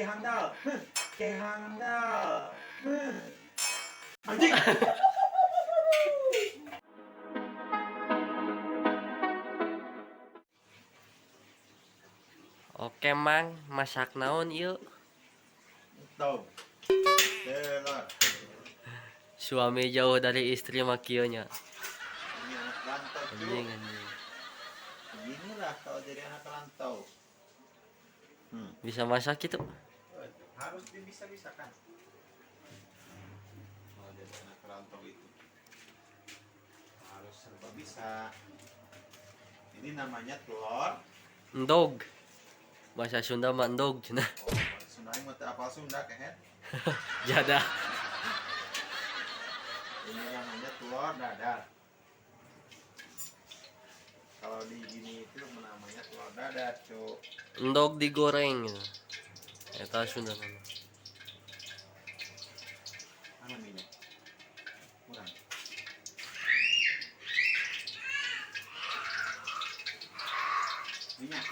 handal, handal. Anjing. Oke mang, masak naon yuk. Tuh. Telur. Suami jauh dari istri makionya. Ini anak rantau tuh. Anjing. Beginilah kalau jadi anak rantau. Bisa masak gitu. Harus bisa-bisakan. Kalau jadi anak rantau itu harus serba bisa. Ini namanya telur. Endog. Bahasa Sunda mah endog cenah. Oh, Sunda mah teu apal Sunda kehet. Jadah. Ini namanya telur dadar. Kalau di gini itu namanya telur dadar, Cuk. Endog digoreng gitu. Eta Sunda mah. Mana minyak? Kurang. Minyak.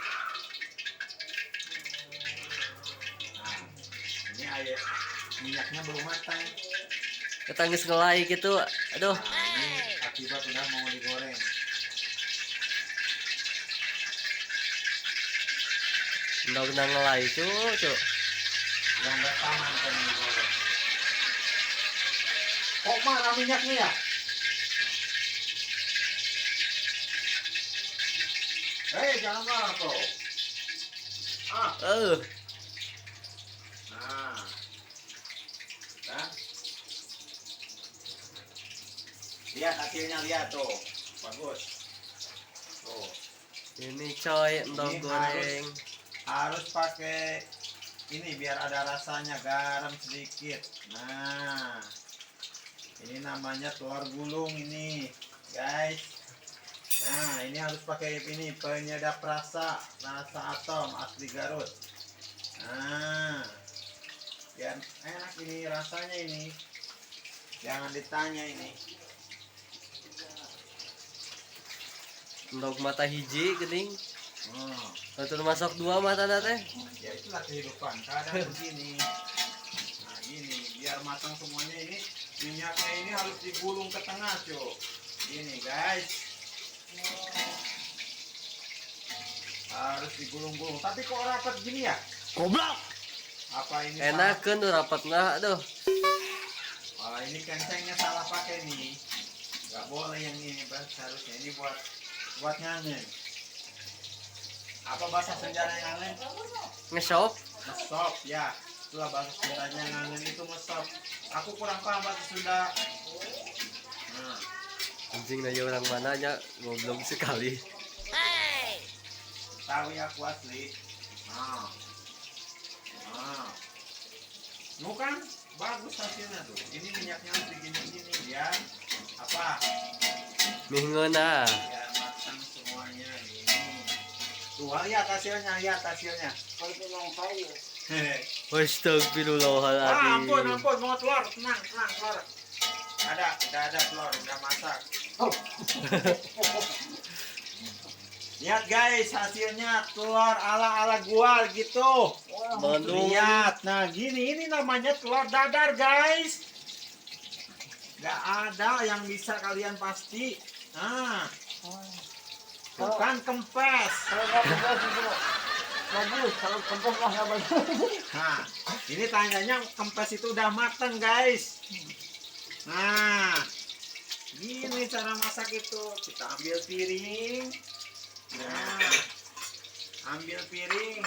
Nah, ini air minyaknya belum matang. Eta geus ngelai gitu. Aduh. Nah, ini akibat udah mau digoreng. Endog nang ngelai cu. Yang nggak taman kan digoreng. Kok mana minyaknya ya? Hei, jangan marah kok. Nah. Nah. Lihat hasilnya, lihat tuh. Bagus. Tuh. Ini coy endog Ini goreng. Harus pakai ini biar ada rasanya, garam sedikit. Nah. Ini namanya telur gulung ini, guys. Nah, ini harus pakai ini penyedap rasa atom asli Garut. Nah, biar enak ini rasanya ini. Jangan ditanya ini. Endog mata hiji geuning. Oh, Atau masuk dua mata teh. ya itulah kehidupan. Kadang begini. Nah, gini biar matang semuanya ini. Minyaknya ini harus digulung ke tengah, cuy. Gini, guys. Harus digulung-gulung. Tapi kok rapat gini ya? Goblok. Apa ini? Enakeun tuh rapat mah aduh. Salah? Ini kencengnya salah pakai nih. Gak boleh yang ini, harusnya ini buat ngangen. Apa bahasa Sundanya ngangen? Ngesop. Mesop, ya. Itulah bahasa Sundanya ngangen itu mesop. Aku kurang paham bahasa Sunda. Nah. Anjing nanya orang mana aja goblok sekali. Tahu ya aku asli. Nah. Kan bagus hasilnya tuh. Ini minyaknya harus digini-gini biar apa? Minguna. Biar matang semuanya ini. Tuh lihat hasilnya. Kalau belum saya. Astagfirullahaladzim. Ampun, mau telur, tenang, telur. Udah ada telur, udah masak. Lihat guys, hasilnya telur ala gua gitu. Bandung. Lihat, nah gini, ini namanya telur dadar guys. Gak ada yang bisa kalian pasti. Nah, bukan kempes. Bagus, kalau kempes mah nggak bagus. Nah, ini tandanya kempes itu udah mateng guys. Nah, gini cara masak itu. Kita ambil piring. Nah, ambil piring.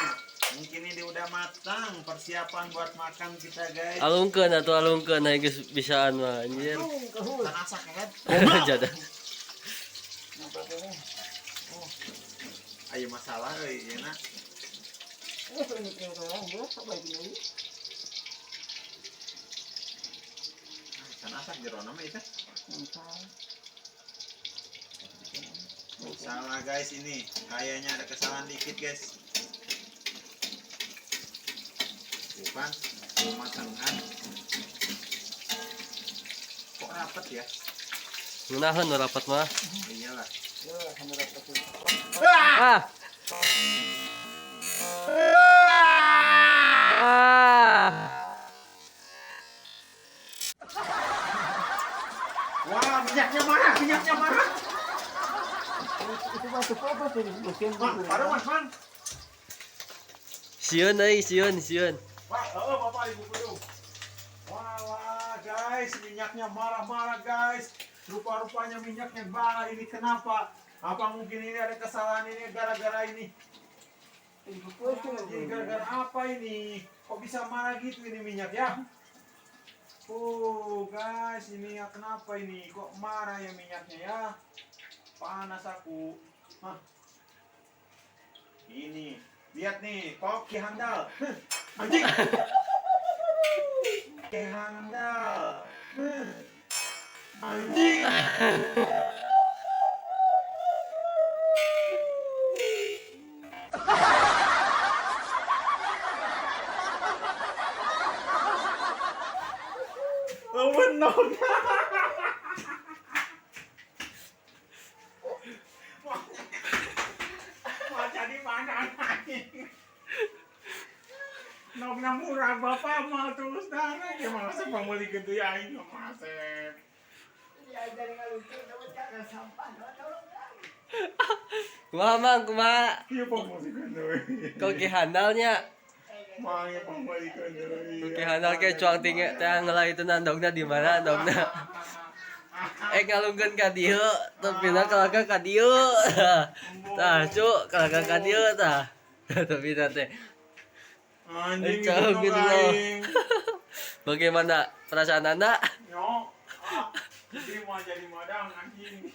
Mungkin ini udah matang. Persiapan buat makan kita guys. Alungkeun aya geus bisaan mah anjir. Kita masak kan? Jadah. Ayo masalah euy yeuna. Kan asak jerona mah itu. Salah guys ini. Kayaknya ada kesalahan dikit guys. Bukan pematangan. Kok rapet ya? Ngunaheun rapat mah. Iyalah. Ah. Wah, minyaknya marah, minyaknya marah. Itu mah tuh apa sih? Bukan Man, parah man. Sieun euy, sieun. Wah, bapak ibu kudu. Wah, guys, minyaknya marah-marah guys. Rupa-rupanya minyaknya marah ini kenapa? Apa mungkin ini ada kesalahan ini gara-gara ini? Jadi gara-gara apa ini? Kok bisa marah gitu ini minyak ya? Guys, ini ya kenapa ini? Kok marah ya minyaknya ya? Panas aku. Hah? Ini, lihat nih, koki handal. Anjing. Koki handal. Anjing. Oh, benar. Mau jadi mana anjing? Nogna murah bapak mau terus darah ya masa pembeli gitu ya ini masih. Diajarin ngalungkeun dapat jangan sampah, tolong. Kumaha mang, kumaha? Iya pembeli gitu. Kau ki handalnya. Mangnya pembeli gitu. Oke, handal ke cuang tinggi teh ngelah itu nandongna di mana nandongna. Ngalungkeun ka dieu, tepina kalaka ka dieu. Tah, cuk, kalaka ka dieu tah. Tepina teh. Anjing Jauh gitu gitu loh. aing. Bagaimana perasaan Anda? Yo. Jadi mau jadi madang anjing.